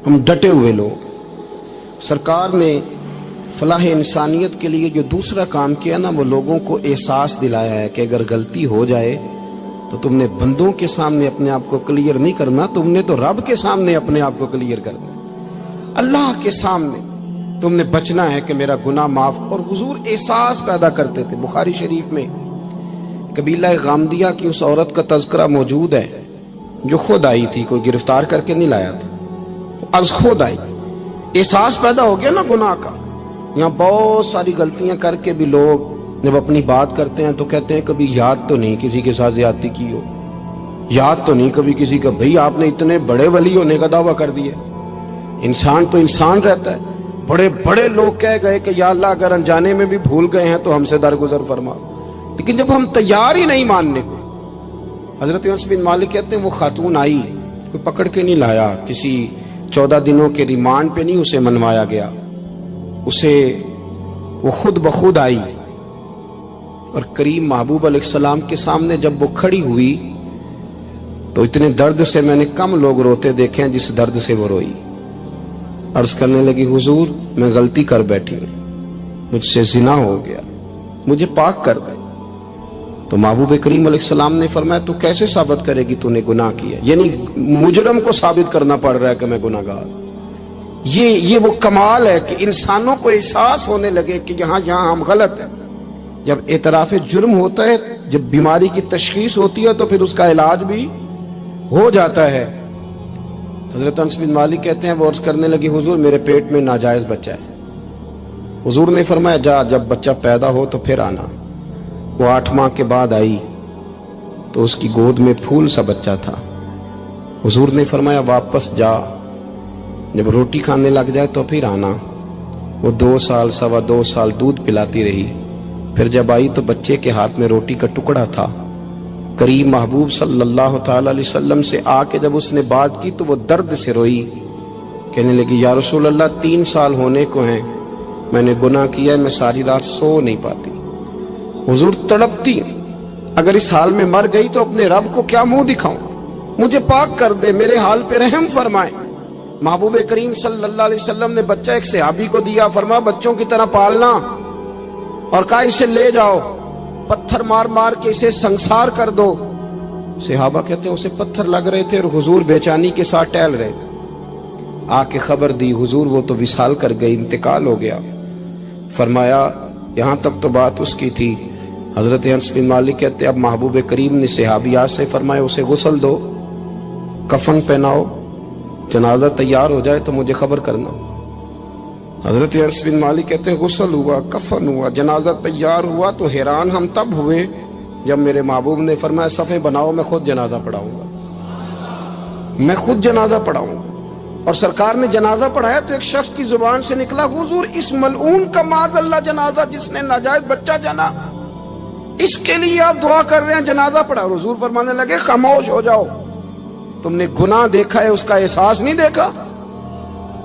ہم ڈٹے ہوئے لوگ. سرکار نے فلاح انسانیت کے لیے جو دوسرا کام کیا نا، وہ لوگوں کو احساس دلایا ہے کہ اگر غلطی ہو جائے تو تم نے بندوں کے سامنے اپنے آپ کو کلیئر نہیں کرنا، تم نے تو رب کے سامنے اپنے آپ کو کلیئر کرنا، اللہ کے سامنے تم نے بچنا ہے کہ میرا گناہ معاف. اور حضور احساس پیدا کرتے تھے. بخاری شریف میں قبیلہ غامدیہ کی اس عورت کا تذکرہ موجود ہے جو خود آئی تھی، کوئی گرفتار کر کے نہیں لایا تھا، از خود آئی. احساس پیدا ہو گیا نا گناہ کا. یہاں بہت ساری غلطیاں کر کے بھی لوگ جب اپنی بات کرتے ہیں تو کہتے ہیں کبھی یاد تو نہیں کسی کے ساتھ زیادتی کی ہو، یاد تو نہیں کبھی کسی کا. بھئی آپ نے اتنے بڑے ولی ہونے کا دعویٰ کر دیا. انسان تو انسان رہتا ہے. بڑے بڑے لوگ کہہ گئے کہ یا اللہ اگر انجانے میں بھی بھول گئے ہیں تو ہم سے درگزر فرما. لیکن جب ہم تیار ہی نہیں ماننے کو. حضرت انس بن مالک کہتے ہیں وہ خاتون آئی، کوئی پکڑ کے نہیں لایا، کسی 14 دنوں کے ریمانڈ پہ نہیں اسے منوایا گیا، اسے وہ خود بخود آئی. اور کریم محبوب علیہ السلام کے سامنے جب وہ کھڑی ہوئی تو اتنے درد سے میں نے کم لوگ روتے دیکھے ہیں جس درد سے وہ روئی. عرض کرنے لگی حضور میں غلطی کر بیٹھی ہوں، مجھ سے زنا ہو گیا، مجھے پاک کر دے. تو محبوب کریم علیہ السلام نے فرمایا تو کیسے ثابت کرے گی تو نے گناہ کیا؟ یعنی مجرم کو ثابت کرنا پڑ رہا ہے کہ میں گناہ گار. یہ وہ کمال ہے کہ انسانوں کو احساس ہونے لگے کہ یہاں ہم غلط ہیں. جب اعتراف جرم ہوتا ہے، جب بیماری کی تشخیص ہوتی ہے تو پھر اس کا علاج بھی ہو جاتا ہے. حضرت انس بن مالک کہتے ہیں وہ عرض کرنے لگی حضور میرے پیٹ میں ناجائز بچہ ہے. حضور نے فرمایا جا جب بچہ پیدا ہو تو پھر آنا. وہ 8 ماہ کے بعد آئی تو اس کی گود میں پھول سا بچہ تھا. حضور نے فرمایا واپس جا، جب روٹی کھانے لگ جائے تو پھر آنا. وہ 2 سال 2.25 سال دودھ پلاتی رہی. پھر جب آئی تو بچے کے ہاتھ میں روٹی کا ٹکڑا تھا. کریم محبوب صلی اللہ تعالی علیہ وسلم سے آ کے جب اس نے بات کی تو وہ درد سے روئی، کہنے لگی یا رسول اللہ 3 سال ہونے کو ہیں، میں نے گناہ کیا ہے، میں ساری رات سو نہیں پاتی. حضور تڑپتی، اگر اس حال میں مر گئی تو اپنے رب کو کیا منہ دکھاؤں، مجھے پاک کر دے، میرے حال پہ رحم فرمائے. محبوب کریم صلی اللہ علیہ وسلم نے بچہ ایک صحابی کو دیا، فرمایا بچوں کی طرح پالنا، اور کہا اسے لے جاؤ، پتھر مار مار کے اسے سنسار کر دو. صحابہ کہتے ہیں اسے پتھر لگ رہے تھے اور حضور بے چینی کے ساتھ ٹہل رہے تھے. آ کے خبر دی حضور وہ تو وصال کر گئی، انتقال ہو گیا. فرمایا یہاں تک تو بات اس کی تھی. حضرت انس بن مالک کہتے اب محبوب کریم نے صحابیات سے فرمایا اسے غسل دو، کفن پہناؤ، جنازہ تیار ہو جائے تو مجھے خبر کرنا. حضرت انس بن مالک کہتے ہیں غسل ہوا، کفن ہوا، جنازہ تیار ہوا تو حیران ہم تب ہوئے جب میرے محبوب نے فرمایا صفیں بناؤ، میں خود جنازہ پڑھاؤں گا، میں خود جنازہ پڑھاؤں گا. اور سرکار نے جنازہ پڑھایا تو ایک شخص کی زبان سے نکلا حضور اس ملعون کا معاذ اللہ جنازہ جس نے ناجائز بچہ جنا، اس کے لیے آپ دعا کر رہے ہیں، جنازہ پڑھا. حضور فرمانے لگے خاموش ہو جاؤ، تم نے گناہ دیکھا ہے، اس کا احساس نہیں دیکھا.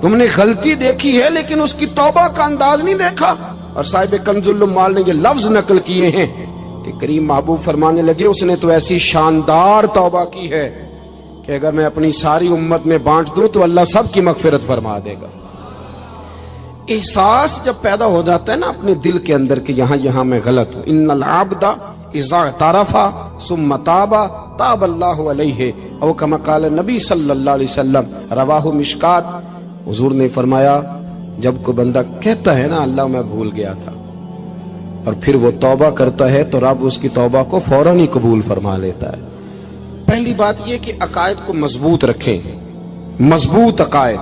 تم نے غلطی دیکھی ہے لیکن اس کی توبہ کا انداز نہیں دیکھا. اور صاحب کنز العمال نے یہ لفظ نقل کیے ہیں کہ کریم محبوب فرمانے لگے اس نے تو ایسی شاندار توبہ کی ہے کہ اگر میں اپنی ساری امت میں بانٹ دوں تو اللہ سب کی مغفرت فرما دے گا. احساس جب پیدا ہو جاتا ہے نا اپنے دل کے اندر کہ یہاں میں غلط ہوں. ان العبد اذا اعترف ثم تاب تاب اللہ علیہ او کما قال نبی صلی اللہ علیہ وسلم، رواہ مشکات. حضور نے فرمایا جب کوئی بندہ کہتا ہے نا اللہ میں بھول گیا تھا اور پھر وہ توبہ کرتا ہے تو رب اس کی توبہ کو فوراً ہی قبول فرما لیتا ہے. پہلی بات یہ کہ عقائد کو مضبوط رکھیں، مضبوط عقائد.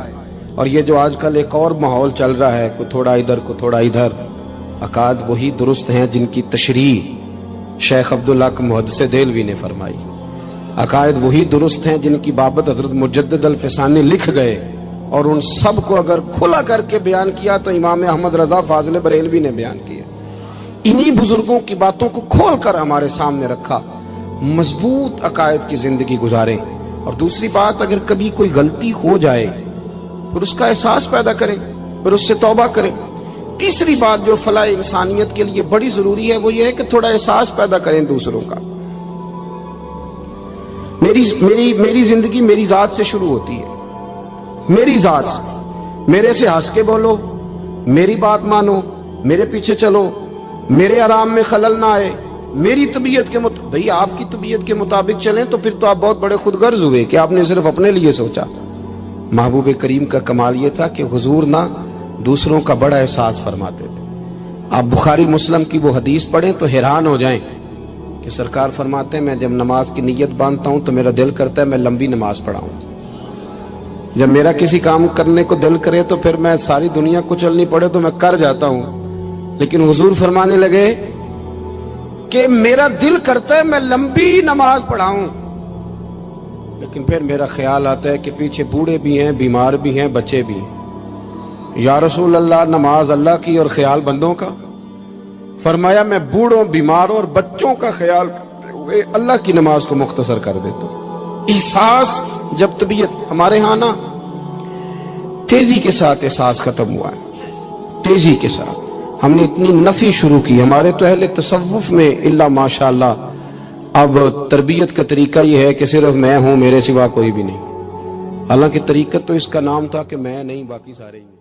اور یہ جو آج کل ایک اور ماحول چل رہا ہے، کوئی تھوڑا ادھر کوئی تھوڑا ادھر، عقائد وہی درست ہیں جن کی تشریح شیخ عبدالحق محدث دہلوی نے فرمائی. عقائد وہی درست ہیں جن کی بابت حضرت مجدد الفسانی لکھ گئے، اور ان سب کو اگر کھلا کر کے بیان کیا تو امام احمد رضا فاضل بریلوی نے بیان کیا. انہی بزرگوں کی باتوں کو کھول کر ہمارے سامنے رکھا. مضبوط عقائد کی زندگی گزاریں. اور دوسری بات اگر کبھی کوئی غلطی ہو جائے پھر اس کا احساس پیدا کریں، پھر اس سے توبہ کریں. تیسری بات جو فلاح انسانیت کے لیے بڑی ضروری ہے وہ یہ ہے کہ تھوڑا احساس پیدا کریں دوسروں کا. میری زندگی میری ذات سے شروع ہوتی ہے. میری ذات سے، میرے سے ہنس کے بولو، میری بات مانو، میرے پیچھے چلو، میرے آرام میں خلل نہ آئے، میری طبیعت کے مطابق. بھئی آپ کی طبیعت کے مطابق چلیں تو پھر تو آپ بہت بڑے خود غرض ہوئے کہ آپ نے صرف اپنے لیے سوچا. محبوب کریم کا کمال یہ تھا کہ حضور نہ دوسروں کا بڑا احساس فرماتے تھے. آپ بخاری مسلم کی وہ حدیث پڑھیں تو حیران ہو جائیں کہ سرکار فرماتے ہیں میں جب نماز کی نیت باندھتا ہوں تو میرا دل کرتا ہے میں لمبی نماز پڑھاؤں. جب میرا کسی کام کرنے کو دل کرے تو پھر میں ساری دنیا کو چلنی پڑے تو میں کر جاتا ہوں. لیکن حضور فرمانے لگے کہ میرا دل کرتا ہے میں لمبی نماز پڑھاؤں، لیکن پھر میرا خیال آتا ہے کہ پیچھے بوڑھے بھی ہیں، بیمار بھی ہیں، بچے بھی ہیں. یا رسول اللہ نماز اللہ کی اور خیال بندوں کا. فرمایا میں بوڑھوں، بیماروں اور بچوں کا خیال کرتے ہوئے اللہ کی نماز کو مختصر کر دیتا ہوں. احساس جب طبیعت ہمارے ہاں نا تیزی کے ساتھ احساس ختم ہوا ہے، تیزی کے ساتھ ہم نے اتنی نفی شروع کی. ہمارے تو اہل تصوف میں الا ماشاءاللہ اب تربیت کا طریقہ یہ ہے کہ صرف میں ہوں، میرے سوا کوئی بھی نہیں. حالانکہ طریقت تو اس کا نام تھا کہ میں نہیں باقی سارے ہی.